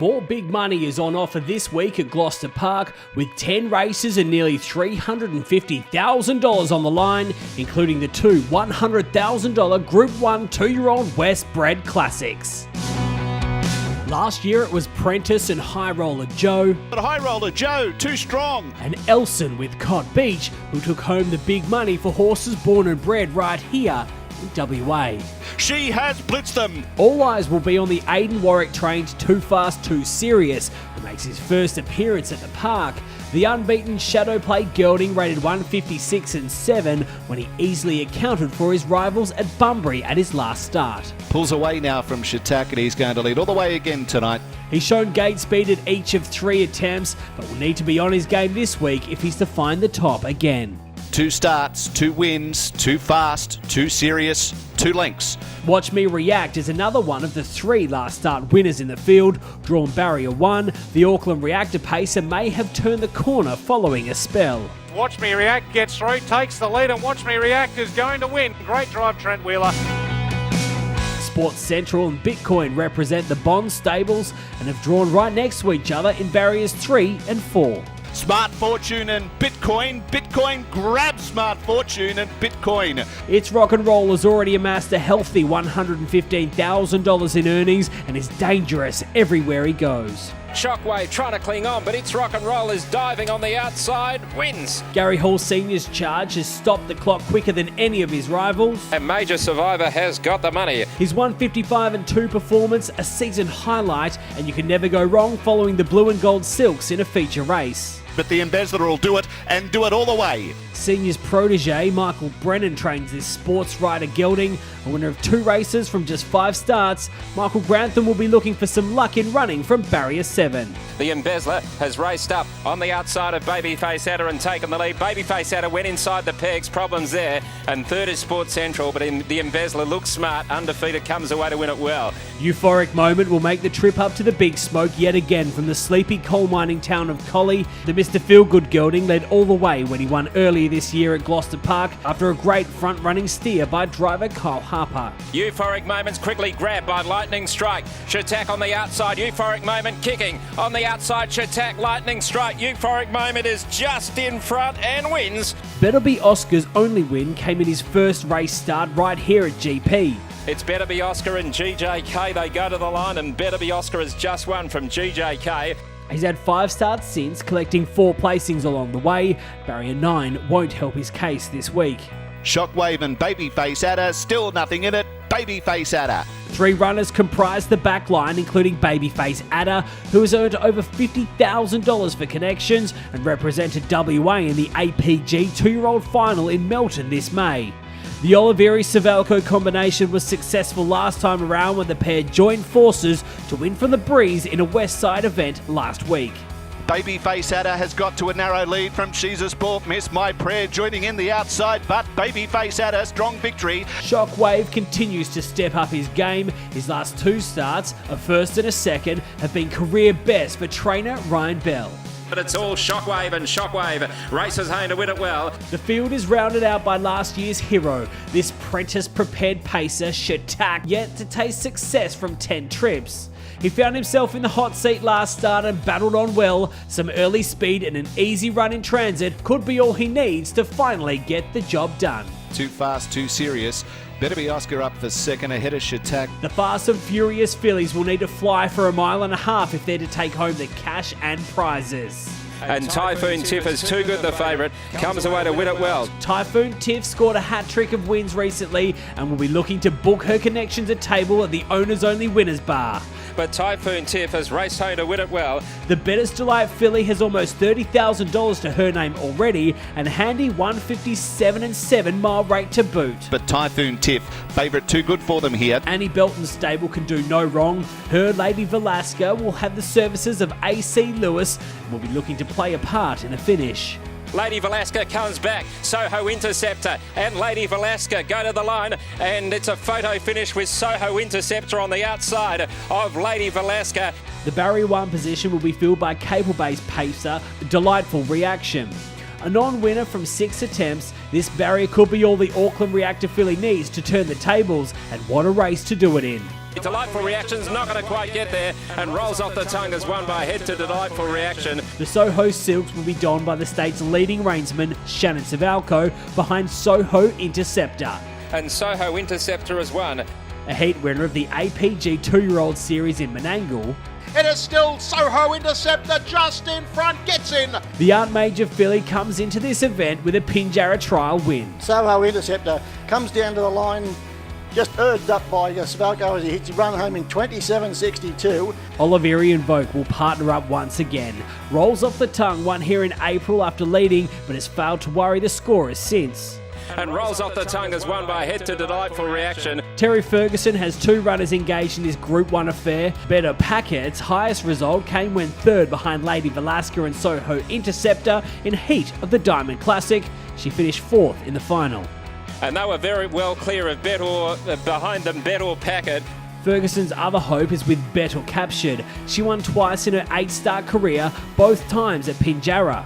More big money is on offer this week at Gloucester Park, with 10 races and nearly $350,000 on the line, including the two $100,000 Group 1 2-year-old Westbred Classics. Last year it was Prentice and High Roller Joe. But High Roller Joe, too strong. And Elson with Cot Beach, who took home the big money for horses born and bred right here in WA. She has blitzed them. All eyes will be on the Aidan Warwick-trained Too Fast Too Serious, who makes his first appearance at the park. The unbeaten shadow play gelding rated 156 and 7 when he easily accounted for his rivals at Bunbury at his last start. Pulls away now from Shatak and he's going to lead all the way again tonight. He's shown gate speed at each of 3 attempts, but will need to be on his game this week if he's to find the top again. 2 starts, 2 wins, 2 fast, 2 serious, 2 lengths. Watch Me React is another one of the 3 last start winners in the field. Drawn barrier 1, the Auckland Reactor pacer may have turned the corner following a spell. Watch Me React gets through, takes the lead, and Watch Me React is going to win. Great drive, Trent Wheeler. Sports Central and Bitcoin represent the Bond stables and have drawn right next to each other in barriers 3 and 4. Smart Fortune and Bitcoin. Bitcoin grabs Smart Fortune and Bitcoin. Its Rock and Roll has already amassed a healthy $115,000 in earnings and is dangerous everywhere he goes. Shockwave trying to cling on, but its Rock and Roll is diving on the outside, wins. Gary Hall Sr.'s charge has stopped the clock quicker than any of his rivals. And Major Survivor has got the money. His 155 and 2 performance, a season highlight, and you can never go wrong following the Blue and Gold Silks in a feature race. But the Embezzler will do it, and do it all the way. Senior's protege, Michael Brennan, trains this sports rider gelding. A winner of 2 races from just 5 starts, Michael Grantham will be looking for some luck in running from barrier 7. The Embezzler has raced up on the outside of Babyface Adder and taken the lead. Babyface Adder went inside the pegs, problems there. And third is Sports Central, but the Embezzler looks smart, undefeated, comes away to win it well. Euphoric Moment will make the trip up to the Big Smoke yet again from the sleepy coal mining town of Collie. The Mr. Feelgood gelding led all the way when he won earlier this year at Gloucester Park after a great front-running steer by driver Kyle Harper. Euphoric Moment's quickly grabbed by Lightning Strike. Shatak on the outside, Euphoric Moment kicking. On the outside, Shatak, Lightning Strike. Euphoric Moment is just in front and wins. Better Be Oscar's only win came in his first race start right here at GP. It's Better Be Oscar and GJK. They go to the line and Better Be Oscar has just won from GJK. He's had 5 starts since, collecting 4 placings along the way. Barrier 9 won't help his case this week. Shockwave and Babyface Adder, still nothing in it. Babyface Adder. 3 runners comprise the back line, including Babyface Adder, who has earned over $50,000 for connections and represented WA in the APG 2-year-old final in Melton this May. The Oliveri-Savalco combination was successful last time around when the pair joined forces to win from the breeze in a Westside event last week. Babyface Adder has got to a narrow lead from She's a Sport Miss My Prayer joining in the outside, but Babyface Adder, strong victory. Shockwave continues to step up his game. His last 2 starts, a first and a second, have been career best for trainer Ryan Bell. But it's all Shockwave and Shockwave races home to win it well. The field is rounded out by last year's hero, this Prentice-prepared pacer, Shatak, yet to taste success from 10 trips. He found himself in the hot seat last start and battled on well. Some early speed and an easy run in transit could be all he needs to finally get the job done. Too fast, too serious. Better Be Oscar up for second ahead of Shatak. The Fast and Furious fillies will need to fly for a mile and a half if they're to take home the cash and prizes. And Typhoon Tip is too good the favourite, comes away to win it well. Typhoon Tip scored a hat-trick of wins recently and will be looking to book her connections at table at the Owners Only Winners Bar. But Typhoon Tip has raced home to win it well. The Bettor's Delight filly has almost $30,000 to her name already and a handy 157 and 7 mile rate to boot. But Typhoon Tip, favourite too good for them here. Annie Belton's stable can do no wrong. Her Lady Velasco will have the services of AC Lewis and will be looking to play a part in the finish. Lady Velasco comes back, Soho Interceptor and Lady Velasco go to the line, and it's a photo finish with Soho Interceptor on the outside of Lady Velasco. The barrier 1 position will be filled by cable-based pacer, Delightful Reaction. A non-winner from 6 attempts, this barrier could be all the Auckland Reactor filly needs to turn the tables, and what a race to do it in. Delightful Reaction's not going to quite get there and rolls off the tongue as won by head to Delightful Reaction. The Soho Silks will be donned by the state's leading reinsman, Shannon Velasco, behind Soho Interceptor. And Soho Interceptor has won. A heat winner of the APG 2-year-old series in Menangle. It is still Soho Interceptor just in front, gets in. The Art Major filly comes into this event with a Pinjarra trial win. Soho Interceptor comes down to the line, just urged up by Svalco as he hits his run home in 27.62. Oliverian Vogue will partner up once again. Rolls off the tongue, won here in April after leading, but has failed to worry the scorers since. And rolls off the tongue as won by head to Delightful Reaction. Terry Ferguson has 2 runners engaged in this Group 1 affair. Better Packard's highest result came when third behind Lady Velasco and Soho Interceptor in heat of the Diamond Classic. She finished 4th in the final. And they were very well clear of Bettor, behind them Bettor Packard. Ferguson's other hope is with Bettor captured. She won twice in her 8-start career, both times at Pinjarra.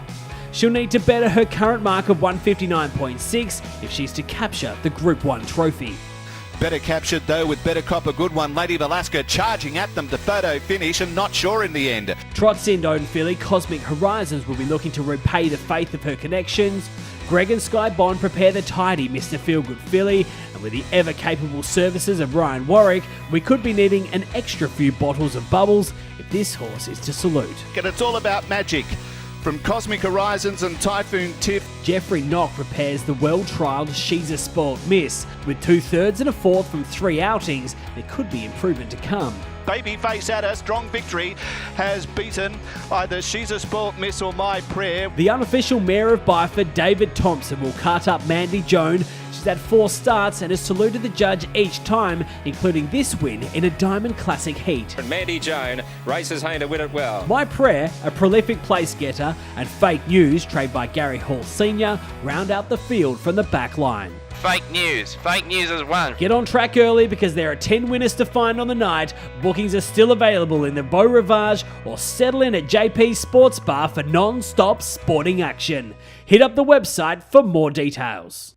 She'll need to better her current mark of 159.6 if she's to capture the Group 1 trophy. Better captured though with Better Cop a good one. Lady Velasco charging at them to photo finish and not sure in the end. Trot's Indone filly Cosmic Horizons will be looking to repay the faith of her connections. Greg and Sky Bond prepare the tidy Mr. Feelgood filly, and with the ever-capable services of Ryan Warwick, we could be needing an extra few bottles of bubbles if this horse is to salute. And it's all about magic. From Cosmic Horizons and Typhoon Tip. Jeffrey Knock prepares the well-trialled She's a Spoilt Miss. With 2/3 and a 4th from 3 outings, there could be improvement to come. Babyface Adder, strong victory, has beaten either She's a Spoilt Miss or My Prayer. The unofficial Mayor of Byford, David Thompson, will cut up Mandy Joan. She's had 4 starts and has saluted the judge each time, including this win in a Diamond Classic heat. And Mandy Joan races home to win it well. My Prayer, a prolific place getter, and Fake News, trained by Gary Hall Sr., round out the field from the back line. Fake news has won. Get on track early because there are 10 winners to find on the night. Bookings are still available in the Beau Rivage or settle in at JP Sports Bar for non-stop sporting action. Hit up the website for more details.